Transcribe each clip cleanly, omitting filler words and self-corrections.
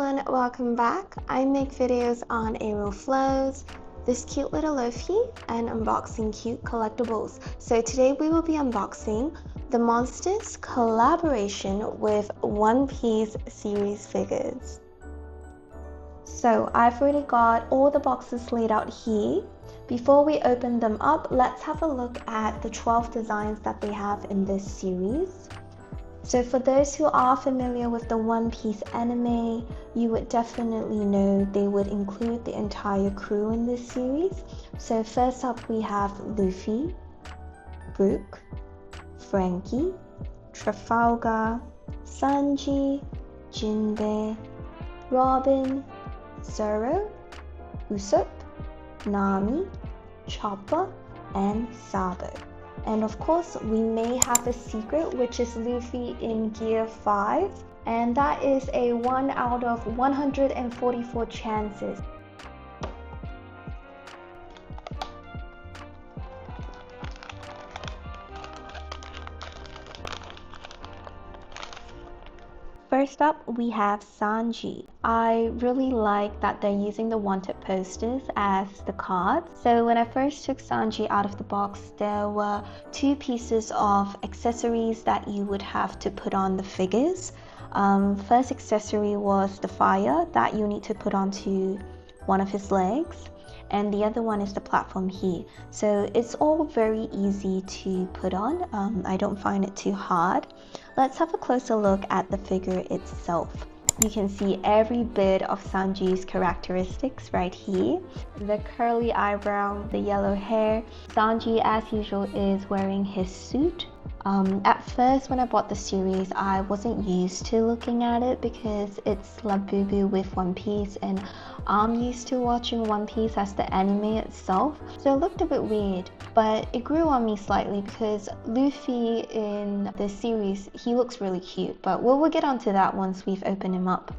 everyone, welcome back. I make videos on aerial flows, this cute little Luffy, and unboxing cute collectibles. So today we will be unboxing the Monsters collaboration with One Piece series figures. So I've already got all the boxes laid out here. Before we open them up, let's have a look at the 12 designs that they have in this series. So for those who are familiar with the One Piece anime, you would definitely know they would include the entire crew in this series. So first up we have Luffy, Brook, Frankie, Trafalgar, Sanji, Jinbei, Robin, Zoro, Usopp, Nami, Chopper, and Sabo. And of course, we may have a secret, which is Luffy in Gear 5. And that is a 1 out of 144 chances. First up, we have Sanji. I really like that they're using the wanted posters as the cards. So when I first took Sanji out of the box, there were 2 pieces of accessories that you would have to put on the figures. First accessory was the fire that you need to put onto one of his legs, and the other one is the platform here. So it's all very easy to put on. I don't find it too hard. Let's have a closer look at the figure itself. You can see every bit of Sanji's characteristics right here. The curly eyebrow, the yellow hair. Sanji, as usual, is wearing his suit. At first, when I bought the series, I wasn't used to looking at it because it's LABUBU with One Piece, and I'm used to watching One Piece as the anime itself, so it looked a bit weird, but it grew on me slightly because Luffy in the series, he looks really cute, but we'll get onto that once we've opened him up.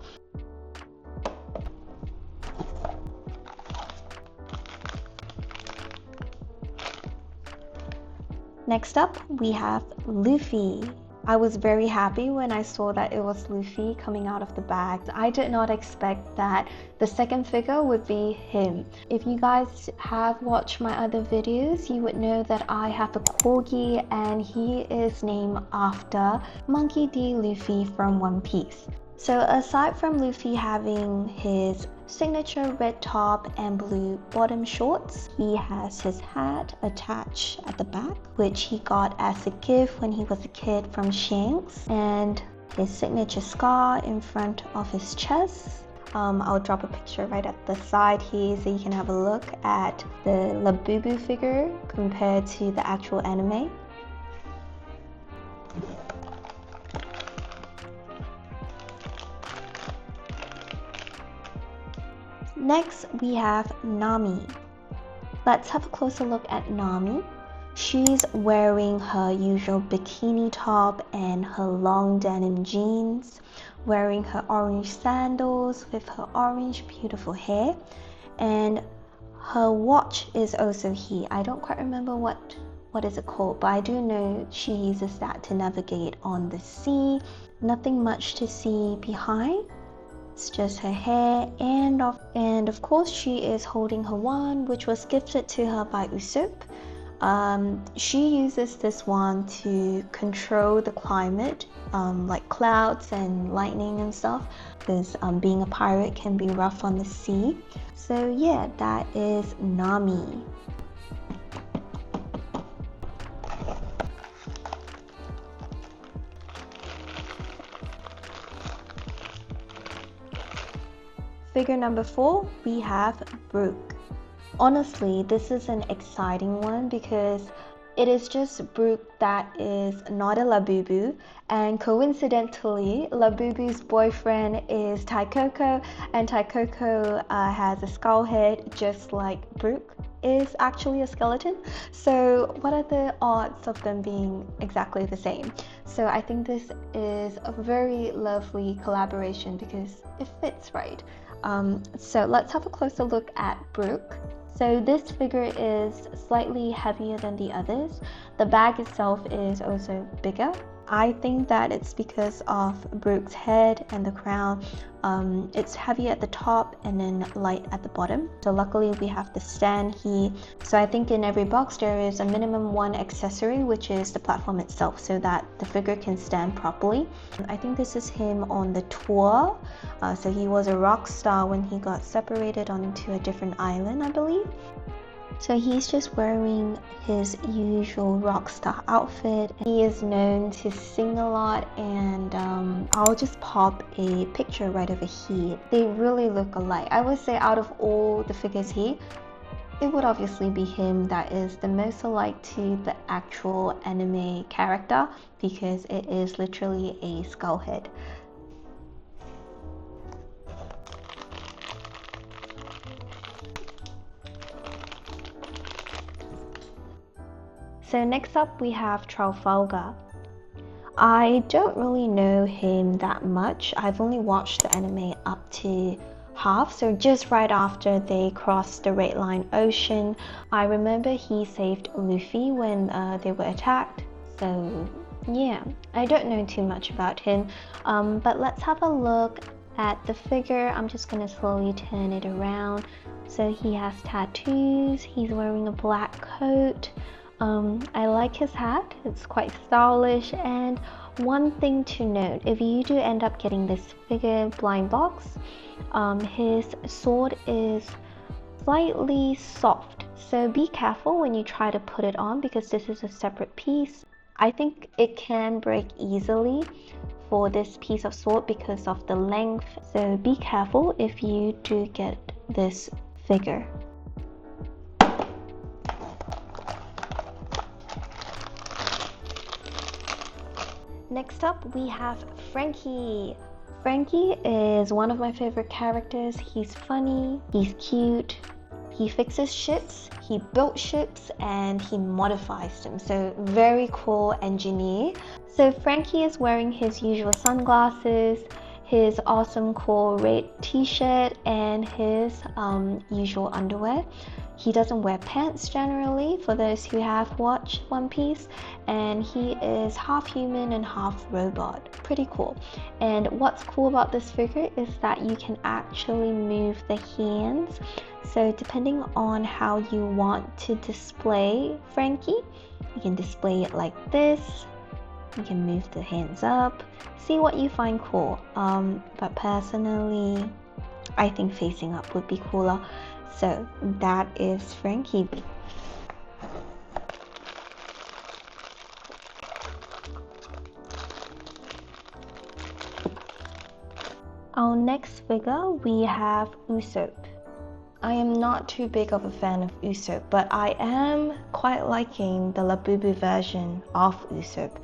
Next up, we have Luffy. I was very happy when I saw that it was Luffy coming out of the bag. I did not expect that the second figure would be him. If you guys have watched my other videos, you would know that I have a corgi and he is named after Monkey D. Luffy from One Piece. So aside from Luffy having his signature red top and blue bottom shorts, he has his hat attached at the back, which he got as a gift when he was a kid from Shanks, and his signature scar in front of his chest. I'll drop a picture right at the side here so you can have a look at the LABUBU figure compared to the actual anime. Next, we have Nami. Let's have a closer look at Nami. She's wearing her usual bikini top and her long denim jeans, wearing her orange sandals with her orange beautiful hair, and her watch is also here. I don't quite remember what is it called, but I do know she uses that to navigate on the sea. Nothing much to see behind. It's just her hair, and of course she is holding her wand, which was gifted to her by Usopp. She uses this wand to control the climate, like clouds and lightning and stuff, because being a pirate can be rough on the sea. So yeah, that is Nami. Figure number 4, we have Brook. Honestly, this is an exciting one because it is just Brook that is not a LABUBU, and coincidentally, LABUBU's boyfriend is Taikoko, and Taikoko has a skull head just like Brook is actually a skeleton. So what are the odds of them being exactly the same? So I think this is a very lovely collaboration because it fits right. So let's have a closer look at Brook. So this figure is slightly heavier than the others. The bag itself is also bigger. I think that it's because of Brooke's head and the crown. It's heavy at the top and then light at the bottom. So luckily we have the stand here. So I think in every box there is a minimum one accessory, which is the platform itself, so that the figure can stand properly. I think this is him on the tour. So he was a rock star when he got separated onto a different island, I believe. So he's just wearing his usual rock star outfit. He is known to sing a lot, and I'll just pop a picture right over here. They really look alike. I would say out of all the figures here, it would obviously be him that is the most alike to the actual anime character, because it is literally a skull head. So next up we have Trafalgar. I don't really know him that much. I've only watched the anime up to half, so just right after they crossed the Red Line Ocean. I remember he saved Luffy when they were attacked. So yeah, I don't know too much about him, but let's have a look at the figure. I'm just gonna slowly turn it around. So he has tattoos, he's wearing a black coat. I like his hat, it's quite stylish. And one thing to note, if you do end up getting this figure blind box, his sword is slightly soft, so be careful when you try to put it on, because this is a separate piece. I think it can break easily for this piece of sword because of the length, so be careful if you do get this figure. Next up we have Frankie. Frankie is one of my favorite characters. He's funny, he's cute, he fixes ships, he built ships, and he modifies them. So very cool engineer. So Frankie is wearing his usual sunglasses, his awesome cool red t-shirt, and his usual underwear. He doesn't wear pants generally, for those who have watched One Piece, and he is half human and half robot. Pretty cool. And what's cool about this figure is that you can actually move the hands. So depending on how you want to display Frankie, you can display it like this. You can move the hands up, see what you find cool. But personally, I think facing up would be cooler. So that is Frankie. Our next figure, we have Usopp. I am not too big of a fan of Usopp, but I am quite liking the LABUBU version of Usopp.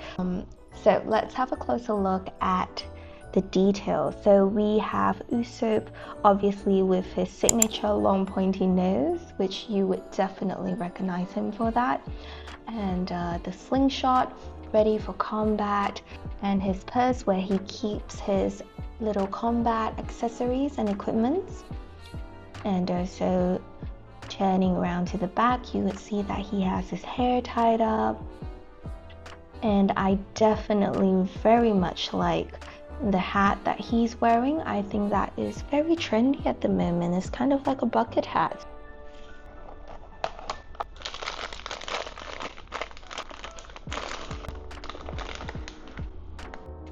So let's have a closer look at the details. So we have Usopp obviously with his signature long pointy nose, which you would definitely recognize him for that, and the slingshot ready for combat, and his purse where he keeps his little combat accessories and equipments. And also turning around to the back, you would see that he has his hair tied up. And I definitely very much like the hat that he's wearing. I think that is very trendy at the moment. It's kind of like a bucket hat.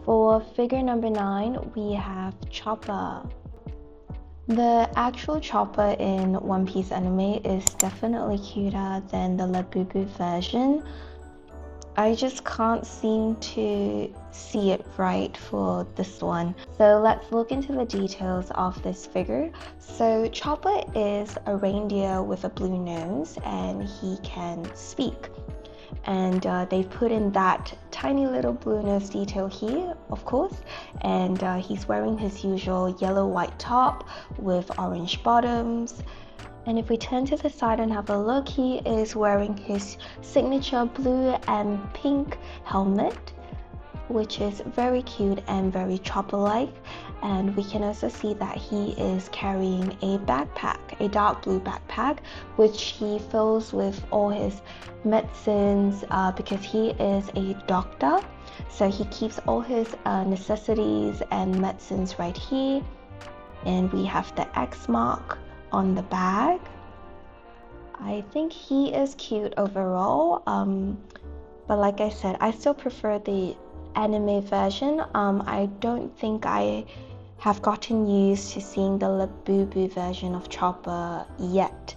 For figure number 9, we have Chopper. The actual Chopper in One Piece anime is definitely cuter than the LABUBU version. I just can't seem to see it right for this one. So let's look into the details of this figure. So Chopper is a reindeer with a blue nose, and he can speak. And they've put in that tiny little blue nose detail here, of course. And he's wearing his usual yellow-white top with orange bottoms. And if we turn to the side and have a look, he is wearing his signature blue and pink helmet, which is very cute and very Chopper-like. and we can also see that he is carrying a backpack, a dark blue backpack, which he fills with all his medicines because he is a doctor. So he keeps all his necessities and medicines right here. And we have the X mark on the bag. I think he is cute overall, but like I said, I still prefer the anime version. I don't think I have gotten used to seeing the LABUBU version of Chopper yet.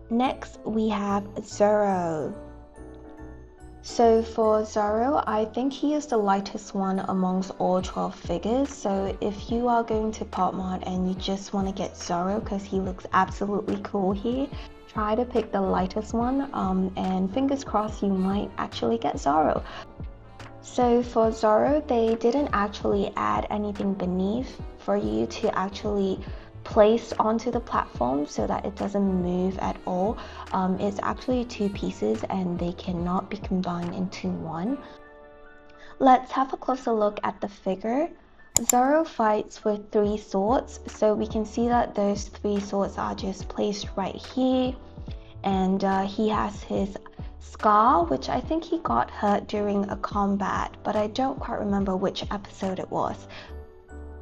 Next, we have Zoro. So for Zoro, I think he is the lightest one amongst all 12 figures. So if you are going to POPMART and you just want to get Zoro because he looks absolutely cool here, try to pick the lightest one, and fingers crossed you might actually get Zoro. So for Zoro, they didn't actually add anything beneath for you to actually place onto the platform so that it doesn't move at all. It's actually two pieces and they cannot be combined into one. Let's have a closer look at the figure. Zoro fights with 3 swords, so we can see that those 3 swords are just placed right here, and he has his scar, which I think he got hurt during a combat, but I don't quite remember which episode it was.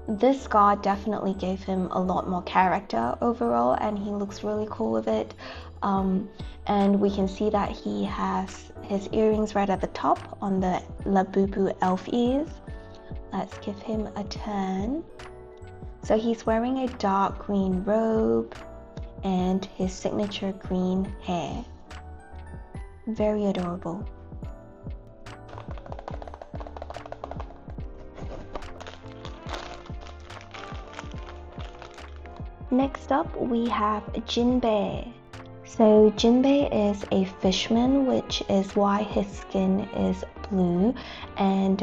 This scar definitely gave him a lot more character overall, and he looks really cool with it. And we can see that he has his earrings right at the top on the LABUBU elf ears. Let's give him a turn. So he's wearing a dark green robe and his signature green hair. Very adorable. Next up, we have Jinbei. So Jinbei is a fishman, which is why his skin is blue, and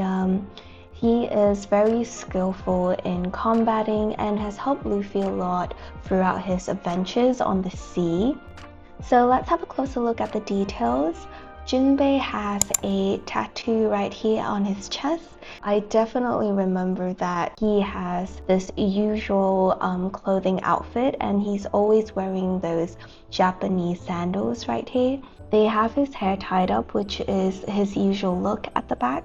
he is very skillful in combating and has helped Luffy a lot throughout his adventures on the sea. So let's have a closer look at the details. Jinbei has a tattoo right here on his chest. I definitely remember that he has this usual clothing outfit, and he's always wearing those Japanese sandals right here. They have his hair tied up, which is his usual look at the back.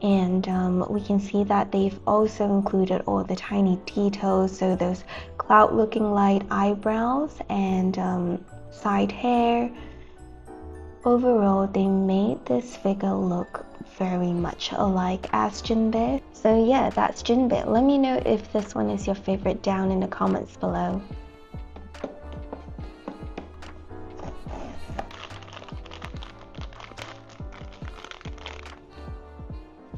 And we can see that they've also included all the tiny details, so those cloud looking light eyebrows and side hair. Overall, they made this figure look very much alike as Jinbei. So yeah, that's Jinbei. Let me know if this one is your favorite down in the comments below.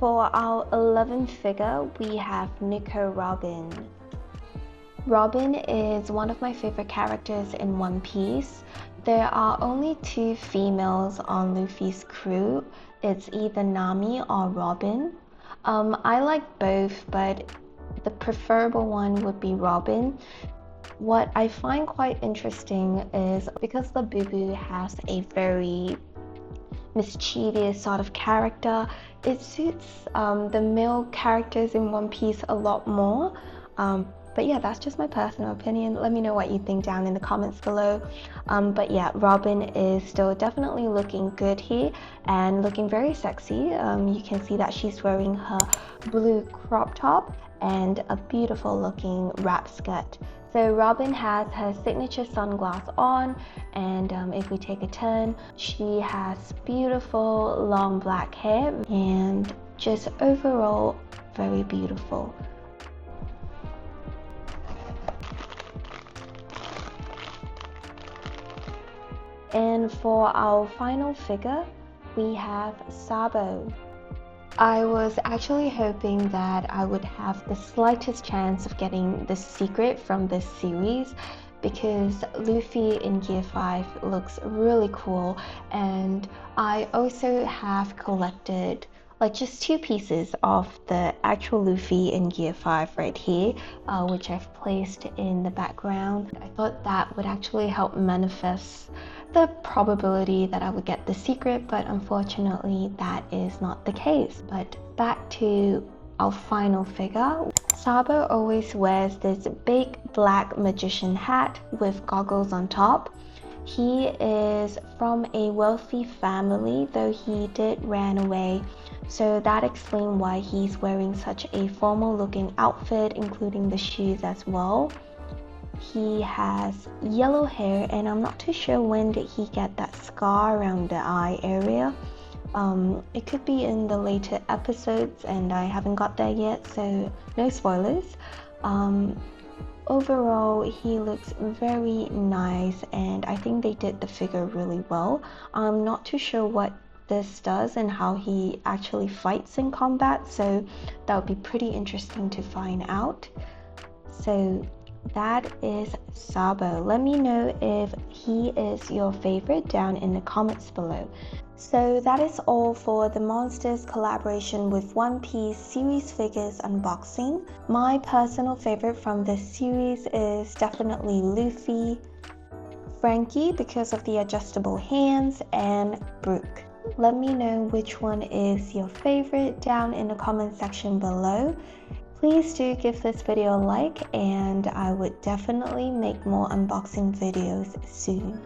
For our 11th figure, we have Nico Robin. Robin is one of my favorite characters in One Piece. There are only 2 females on Luffy's crew. It's either Nami or Robin. I like both, but the preferable one would be Robin. What I find quite interesting is because LABUBU has a very mischievous sort of character, it suits the male characters in One Piece a lot more. But yeah, that's just my personal opinion. Let me know what you think down in the comments below. But yeah, Robin is still definitely looking good here and looking very sexy. You can see that she's wearing her blue crop top and a beautiful looking wrap skirt. So Robin has her signature sunglass on, and if we take a turn, she has beautiful long black hair and just overall very beautiful. And for our final figure, we have Sabo. I was actually hoping that I would have the slightest chance of getting the secret from this series, because Luffy in Gear 5 looks really cool, and I also have collected like just two pieces of the actual Luffy in Gear 5 right here, which I've placed in the background. I thought that would actually help manifest the probability that I would get the secret, but unfortunately that is not the case. But back to our final figure. Sabo always wears this big black magician hat with goggles on top. He is from a wealthy family, though he did run away, so that explains why he's wearing such a formal looking outfit, including the shoes as well. He has yellow hair, and I'm not too sure when did he get that scar around the eye area. It could be in the later episodes and I haven't got there yet, so no spoilers. Overall, he looks very nice and I think they did the figure really well. I'm not too sure what this does and how he actually fights in combat, so that would be pretty interesting to find out. So that is Sabo. Let me know if he is your favorite down in the comments below. So that is all for the Monsters collaboration with One Piece series figures unboxing. My personal favorite from this series is definitely Luffy, Frankie because of the adjustable hands, and Brook. Let me know which one is your favorite down in the comment section below. Please do give this video a like and I would definitely make more unboxing videos soon.